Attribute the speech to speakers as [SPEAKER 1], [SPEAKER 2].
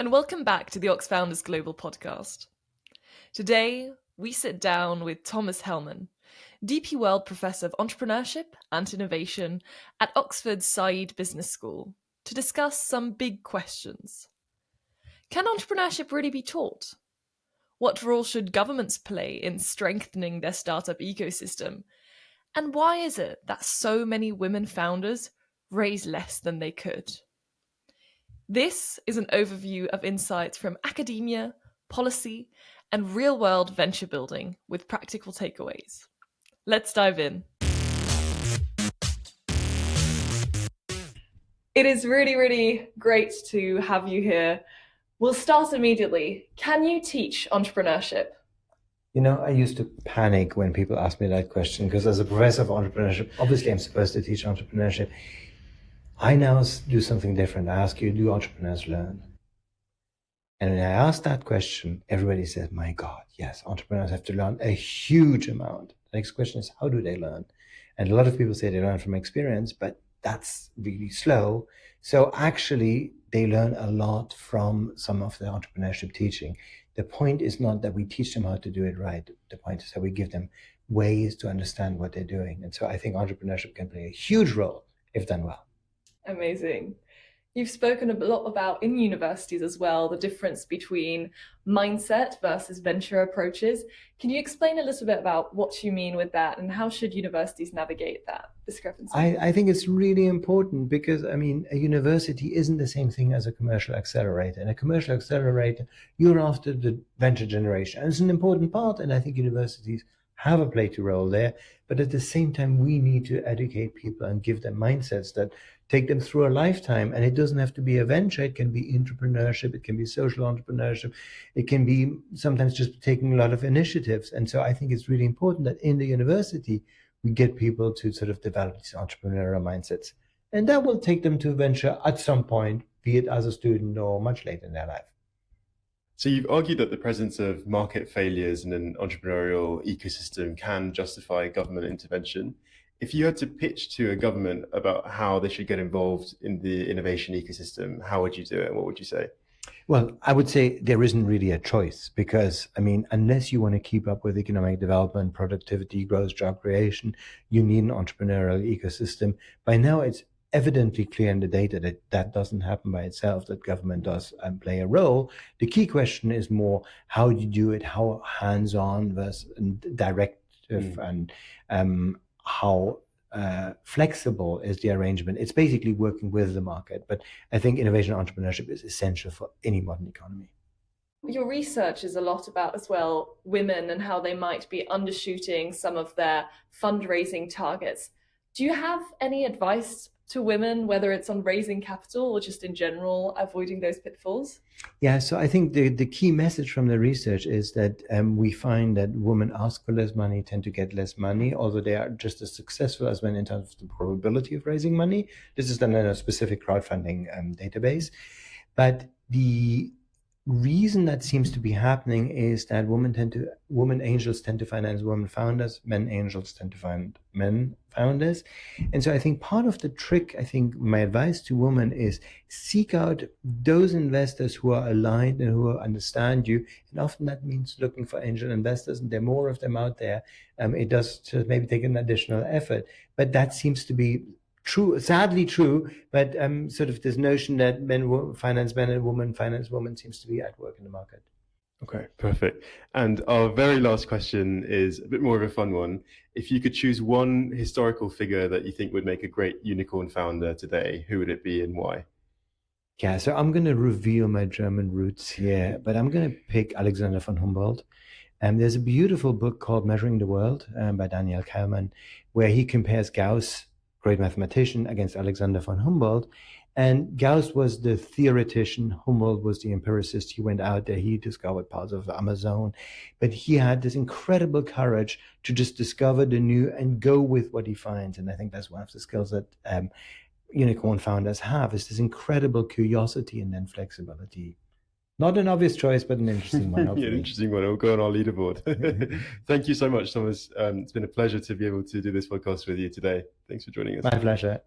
[SPEAKER 1] and welcome back to the Ox Founders Global podcast. Today, we sit down with Thomas Hellmann, DP World Professor of Entrepreneurship and Innovation at Oxford's Saïd Business School, to discuss some big questions. Can entrepreneurship really be taught? What role should governments play in strengthening their startup ecosystem? And why is it that so many women founders raise less than they could? This is an overview of insights from academia, policy, and real-world venture building with practical takeaways. Let's dive in. It is really, really great to have you here. We'll start immediately. Can you teach entrepreneurship?
[SPEAKER 2] You know, I used to panic when people asked me that question because as a professor of entrepreneurship, obviously I'm supposed to teach entrepreneurship. I now do something different. I ask you, do entrepreneurs learn? And when I ask that question, everybody says, my God, yes, entrepreneurs have to learn a huge amount. The next question is, how do they learn? And a lot of people say they learn from experience, but that's really slow. So actually, they learn a lot from some of the entrepreneurship teaching. The point is not that we teach them how to do it right. The point is that we give them ways to understand what they're doing. And so I think entrepreneurship can play a huge role if done well.
[SPEAKER 1] Amazing. You've spoken a lot about in universities as well, the difference between mindset versus venture approaches. Can you explain a little bit about what you mean with that and how should universities navigate that discrepancy?
[SPEAKER 2] I think it's really important because, I mean, a university isn't the same thing as a commercial accelerator. In a commercial accelerator, you're after the venture generation. And it's an important part, and I think universities have a play to role there. But at the same time, we need to educate people and give them mindsets that take them through a lifetime. And it doesn't have to be a venture. It can be entrepreneurship. It can be social entrepreneurship. It can be sometimes just taking a lot of initiatives. And so I think it's really important that in the university, we get people to sort of develop these entrepreneurial mindsets. And that will take them to venture at some point, be it as a student or much later in their life.
[SPEAKER 3] So you've argued that the presence of market failures in an entrepreneurial ecosystem can justify government intervention. If you had to pitch to a government about how they should get involved in the innovation ecosystem, how would you do it and what would you say?
[SPEAKER 2] Well, I would say there isn't really a choice because, I mean, unless you want to keep up with economic development, productivity, growth, job creation, you need an entrepreneurial ecosystem. By now, it's evidently clear in the data that that doesn't happen by itself, that government does play a role. The key question is more how do you do it, how hands-on versus directive and how flexible is the arrangement. It's basically working with the market, but I think innovation and entrepreneurship is essential for any modern economy.
[SPEAKER 1] Your research is a lot about as well women and how they might be undershooting some of their fundraising targets. Do you have any advice to women, whether it's on raising capital or just in general avoiding those pitfalls?
[SPEAKER 2] Yeah, so I think the key message from the research is that we find that women ask for less money, tend to get less money, although they are just as successful as men in terms of the probability of raising money. This is done in a specific crowdfunding database. But the reason that seems to be happening is that women angels tend to finance women founders, men angels tend to find men founders. And so I think part of the trick, I think my advice to women is seek out those investors who are aligned and who understand you. And often that means looking for angel investors, and there are more of them out there. It does just maybe take an additional effort, but that seems to be true, sadly true, but sort of this notion that men finance men and women finance women seems to be at work in the market.
[SPEAKER 3] Okay, perfect. And our very last question is a bit more of a fun one. If you could choose one historical figure that you think would make a great unicorn founder today, who would it be and why?
[SPEAKER 2] Yeah, so I'm going to reveal my German roots here, but I'm going to pick Alexander von Humboldt. There's a beautiful book called Measuring the World by Daniel Kahneman, where he compares Gauss, great mathematician, against Alexander von Humboldt. And Gauss was the theoretician, Humboldt was the empiricist. He went out there, he discovered parts of the Amazon, but he had this incredible courage to just discover the new and go with what he finds. And I think that's one of the skills that unicorn founders have, is this incredible curiosity and then flexibility. Not an obvious choice, but an interesting one.
[SPEAKER 3] Yeah, an interesting one. It'll go on our leaderboard. Thank you so much, Thomas. It's been a pleasure to be able to do this podcast with you today. Thanks for joining us.
[SPEAKER 2] My pleasure.